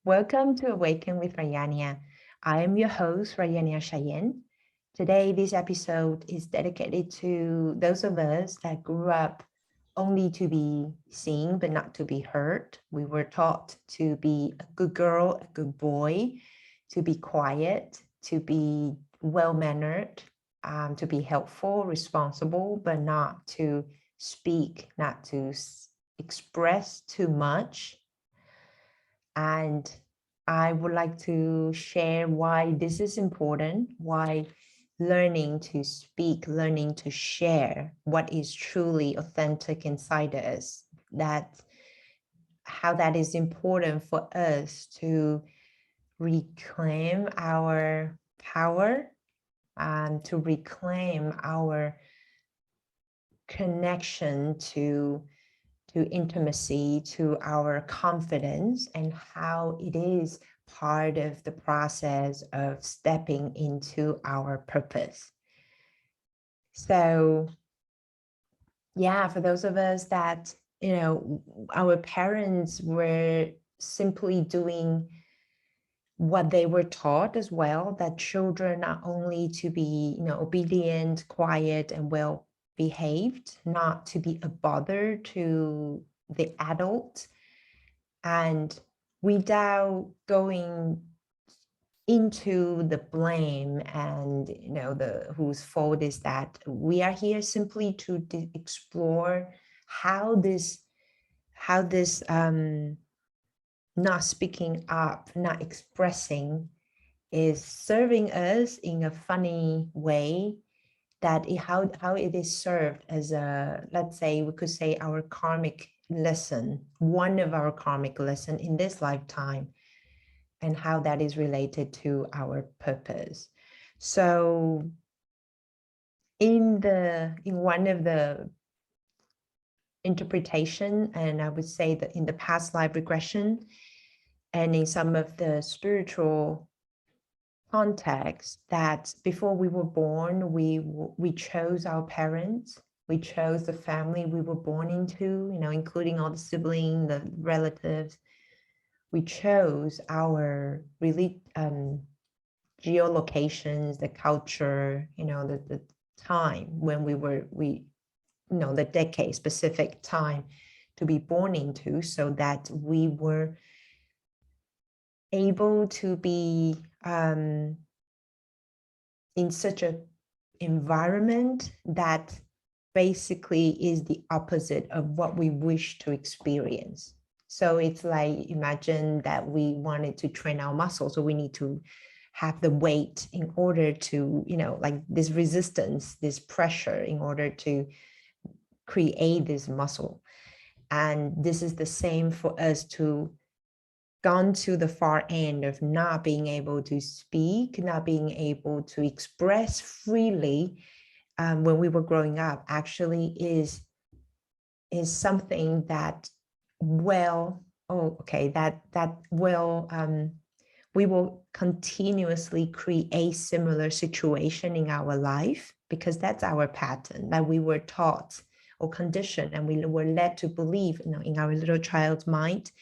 Welcome to Awaken with Rayania. I am your host, Rayania. Today, this episode is dedicated to those of us that grew up only to be seen, but not to be heard. We were taught to be a good girl, a good boy, to be quiet, to be well-mannered, to be helpful, responsible, but not to speak, not to express too much. And I would like to share why this is important, why learning to speak, learning to share what is truly authentic inside us, how that is important for us to reclaim our power and to reclaim our connection to intimacy, to our confidence, and how it is part of the process of stepping into our purpose. So, yeah, for those of us that, our parents were simply doing what they were taught as well, that children are only to be, obedient, quiet, and well behaved, not to be a bother to the adult, and without going into the blame and the whose fault is that. We are here simply to explore how this not speaking up, not expressing, is serving us in a funny way, that how it is served as a, let's say, we could say our karmic lesson, one of our karmic lesson in this lifetime, and how that is related to our purpose. So in one of the interpretation, and I would say that in the past life regression and in some of the spiritual context, that before we were born, we chose our parents, we chose the family we were born into, including all the siblings, the relatives. We chose our really geolocations, the culture, the time when the decade specific time to be born into, so that we were able to be in such an environment that basically is the opposite of what we wish to experience. So it's like, imagine that we wanted to train our muscles, so we need to have the weight in order to, like this resistance, this pressure, in order to create this muscle. And this is the same for us to gone to the far end of not being able to speak, not being able to express freely when we were growing up, actually is something that we will continuously create similar situation in our life, because that's our pattern that we were taught or conditioned, and we were led to believe, in our little child's mind,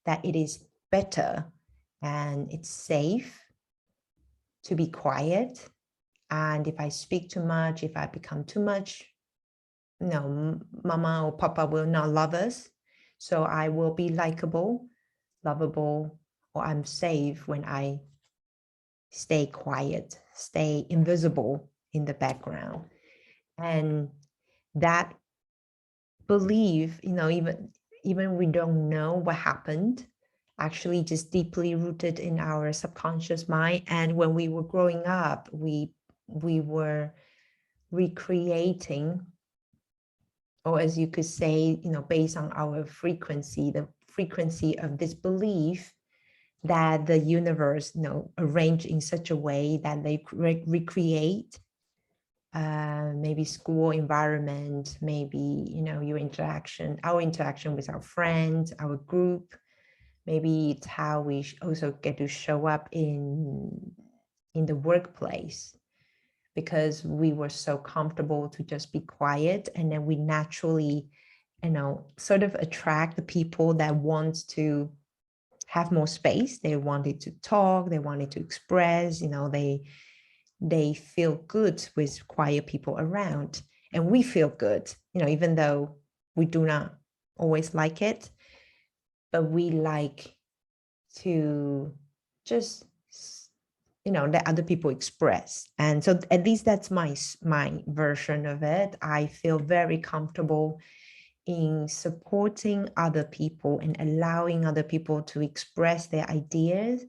that it is better and it's safe to be quiet. And if I speak too much, if I become too much, mama or papa will not love us. So I will be likable, lovable, or I'm safe when I stay quiet, stay invisible in the background. And that belief, even we don't know what happened, actually just deeply rooted in our subconscious mind. And when we were growing up, we were recreating, or as you could say, based on our frequency, the frequency of this belief that the universe, arranged in such a way that they recreate maybe school environment, maybe, our interaction with our friends, our group. Maybe it's how we also get to show up in the workplace, because we were so comfortable to just be quiet, and then we naturally, sort of attract the people that want to have more space. They wanted to talk, they wanted to express, they feel good with quiet people around. And we feel good, even though we do not always like it, but we like to just let other people express. And so at least that's my version of it. I feel very comfortable in supporting other people and allowing other people to express their ideas.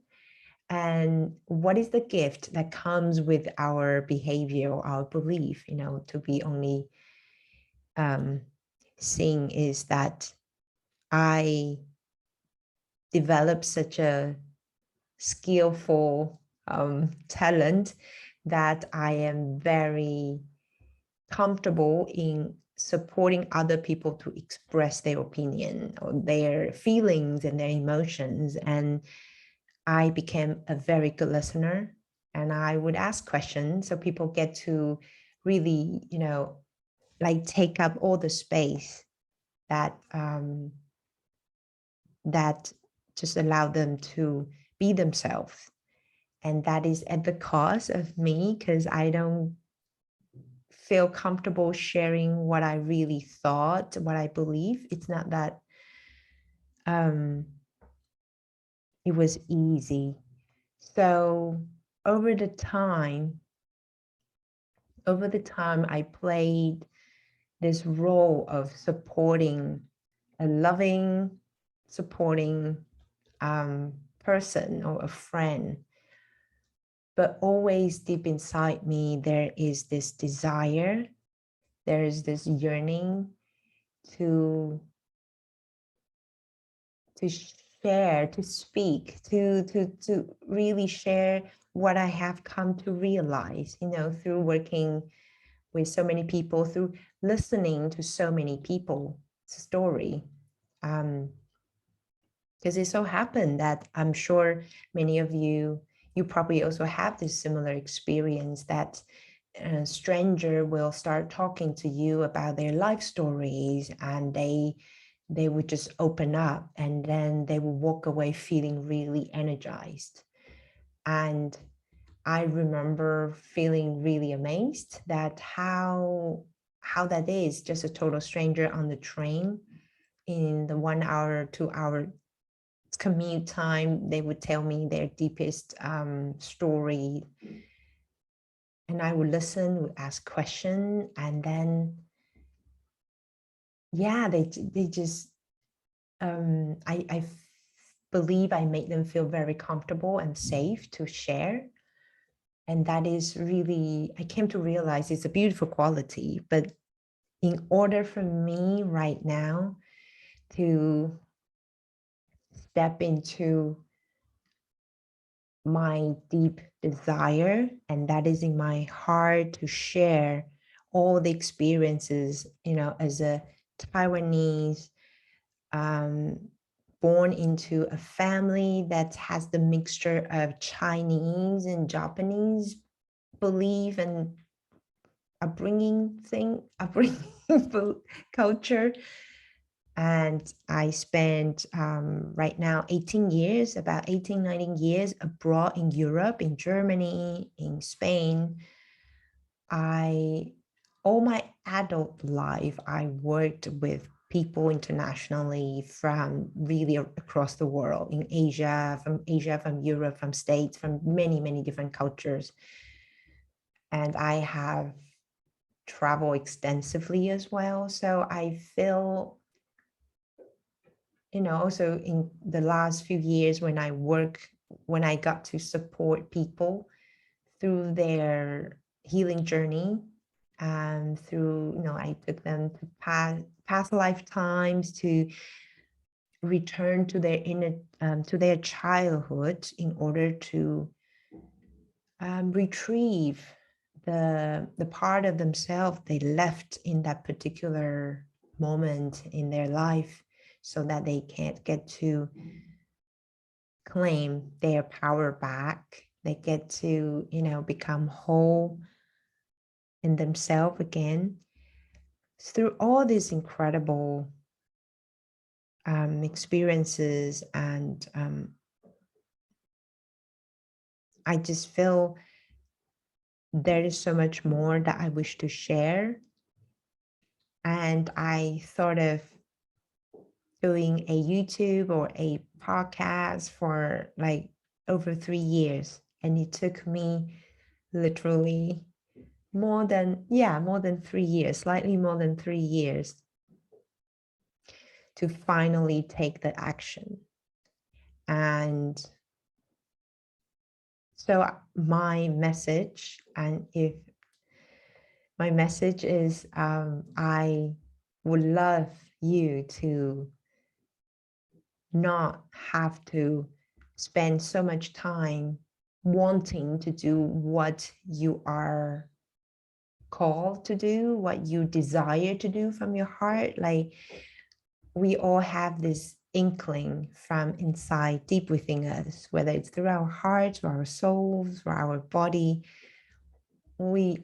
And what is the gift that comes with our behavior or our belief, to be only seeing is that I developed such a skillful talent that I am very comfortable in supporting other people to express their opinion or their feelings and their emotions. And I became a very good listener, and I would ask questions so people get to really, like take up all the space that that just allow them to be themselves. And that is at the cost of me, because I don't feel comfortable sharing what I really thought, what I believe. It's not that it was easy. So over the time I played this role of supporting a loving, supporting person or a friend. But always deep inside me, there is this desire, there is this yearning to share, to speak, to really share what I have come to realize, through working with so many people, through listening to so many people's story. Because it so happened that I'm sure many of you probably also have this similar experience, that a stranger will start talking to you about their life stories, and they would just open up, and then they will walk away feeling really energized. And I remember feeling really amazed that how that is, just a total stranger on the train in the 1 hour, 2 hour commute time, they would tell me their deepest story, and I would listen, would ask questions, and then they just I believe I made them feel very comfortable and safe to share. And that is really, I came to realize it's a beautiful quality. But in order for me right now to step into my deep desire, and that is in my heart, to share all the experiences, as a Taiwanese, born into a family that has the mixture of Chinese and Japanese belief and upbringing culture. And I spent right now 18 years, about 18, 19 years abroad in Europe, in Germany, in Spain. All my adult life, I worked with people internationally from really across the world, in Asia, from Europe, from States, from many, many different cultures. And I have traveled extensively as well. So I feel, also in the last few years when I got to support people through their healing journey, and through, I took them to past lifetimes, to return to their inner, to their childhood, in order to retrieve the part of themselves they left in that particular moment in their life, so that they can't get to claim their power back. They get to, become whole in themselves again. Through all this incredible experiences, and I just feel there is so much more that I wish to share. And I thought of doing a YouTube or a podcast for like over 3 years. And it took me literally more than 3 years, slightly more than 3 years to finally take the action. And so my message, and if my message is, I would love you to not have to spend so much time wanting to do what you are called to do, what you desire to do from your heart. Like, we all have this inkling from inside, deep within us, whether it's through our hearts or our souls or our body.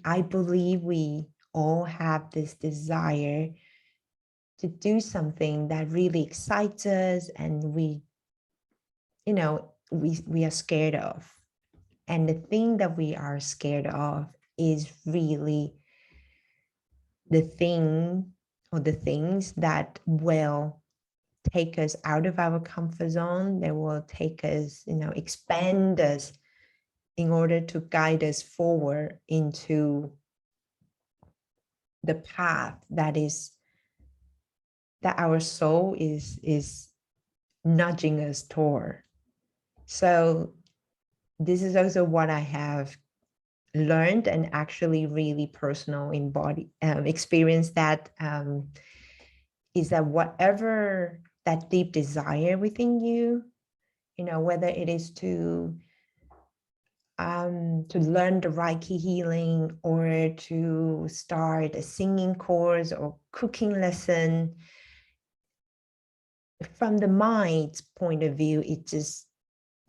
I believe we all have this desire to do something that really excites us, and we are scared of. And the thing that we are scared of is really the thing or the things that will take us out of our comfort zone. They will take us, expand us in order to guide us forward into the path that our soul is nudging us toward. So this is also what I have learned and actually really personal embody experience, that is that whatever that deep desire within you, whether it is to learn the Reiki healing, or to start a singing course or cooking lesson, from the mind's point of view, it just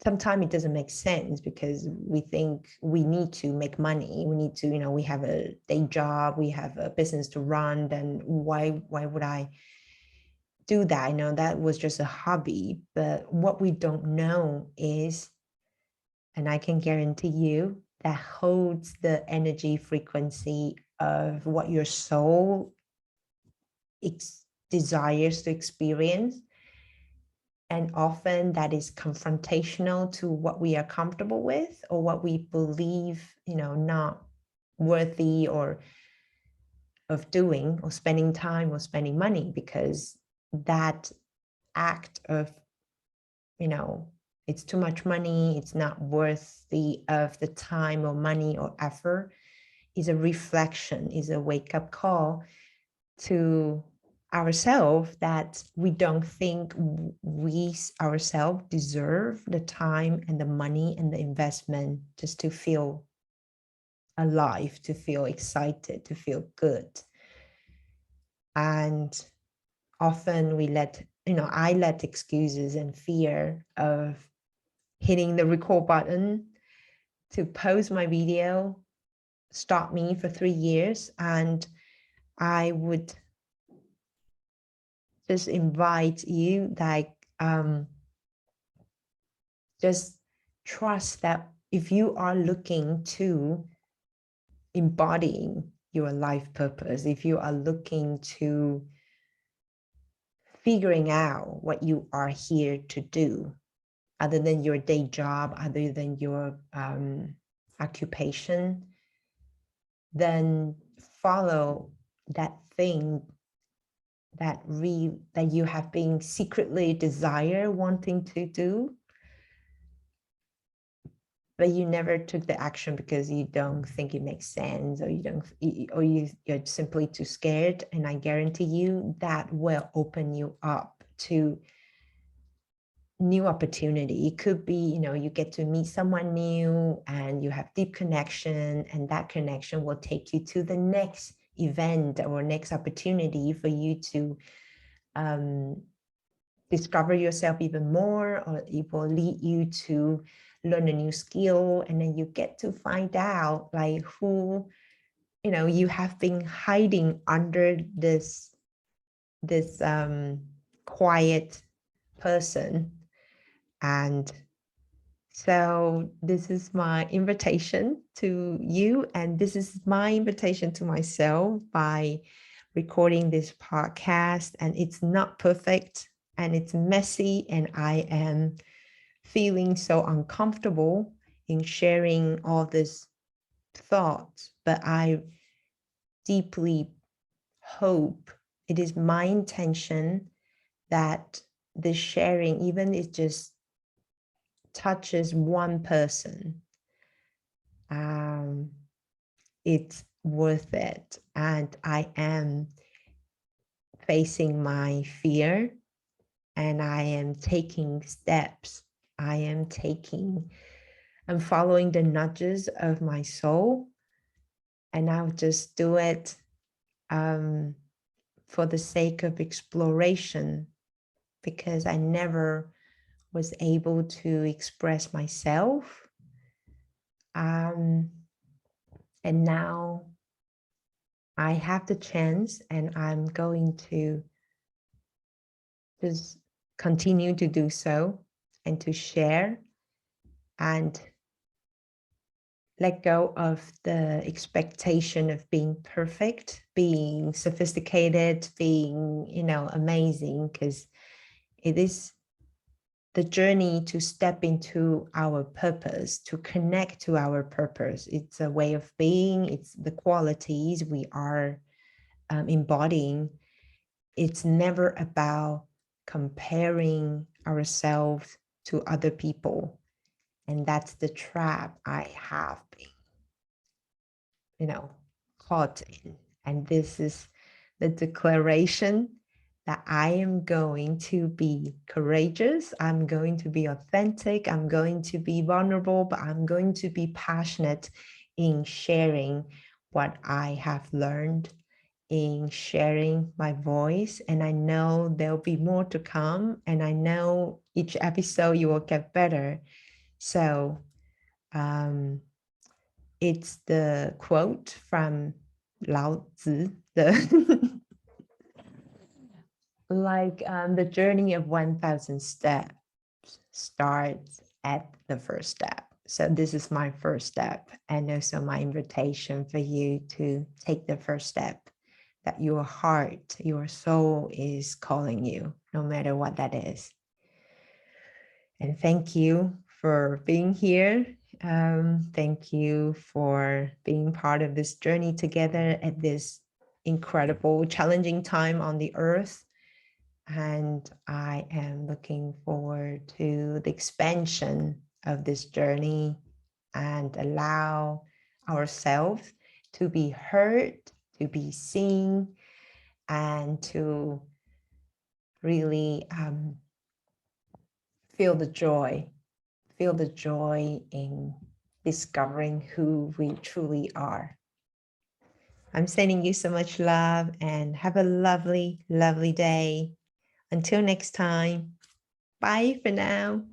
sometimes it doesn't make sense, because we think we need to make money. We need to, we have a day job, we have a business to run. Then why would I do that? I know that was just a hobby. But what we don't know is, and I can guarantee you, that holds the energy frequency of what your soul desires to experience. And often that is confrontational to what we are comfortable with, or what we believe, not worthy or of doing, or spending time, or spending money, because that act of, it's too much money, it's not worthy of the time or money or effort, is a reflection, is a wake-up call to ourselves, that we don't think we ourselves deserve the time and the money and the investment just to feel alive, to feel excited, to feel good. And often I let excuses and fear of hitting the record button to post my video stop me for 3 years. And I would just invite you, like, just trust that if you are looking to embodying your life purpose, if you are looking to figuring out what you are here to do, other than your day job, other than your occupation, then follow that thing that you have been secretly wanting to do, but you never took the action because you don't think it makes sense, or you're simply too scared. And I guarantee you that will open you up to new opportunity. It could be, you get to meet someone new and you have deep connection, and that connection will take you to the next event or next opportunity for you to discover yourself even more, or it will lead you to learn a new skill. And then you get to find out, like, who you have been hiding under this quiet person. And so this is my invitation to you, and this is my invitation to myself by recording this podcast. And it's not perfect, and it's messy, and I am feeling so uncomfortable in sharing all this thoughts, but I deeply hope, it is my intention that the sharing, even if it just touches one person, it's worth it. And I am facing my fear, and I am taking steps. I'm following the nudges of my soul, and I'll just do it for the sake of exploration, because I never was able to express myself. And now I have the chance, and I'm going to just continue to do so and to share and let go of the expectation of being perfect, being sophisticated, being, amazing, because it is the journey to step into our purpose, to connect to our purpose. It's a way of being, it's the qualities we are embodying. It's never about comparing ourselves to other people. And that's the trap I have been, caught in. And this is the declaration that I am going to be courageous. I'm going to be authentic. I'm going to be vulnerable, but I'm going to be passionate in sharing what I have learned, in sharing my voice. And I know there'll be more to come. And I know each episode you will get better. So it's the quote from Lao Tzu, the journey of 1,000 steps starts at the first step. So this is my first step, and also my invitation for you to take the first step that your heart, your soul is calling you, no matter what that is. And thank you for being here. Thank you for being part of this journey together at this incredible, challenging time on the earth. And I am looking forward to the expansion of this journey, and allow ourselves to be heard, to be seen, and to really feel the joy in discovering who we truly are. I'm sending you so much love, and have a lovely, lovely day. Until next time, bye for now.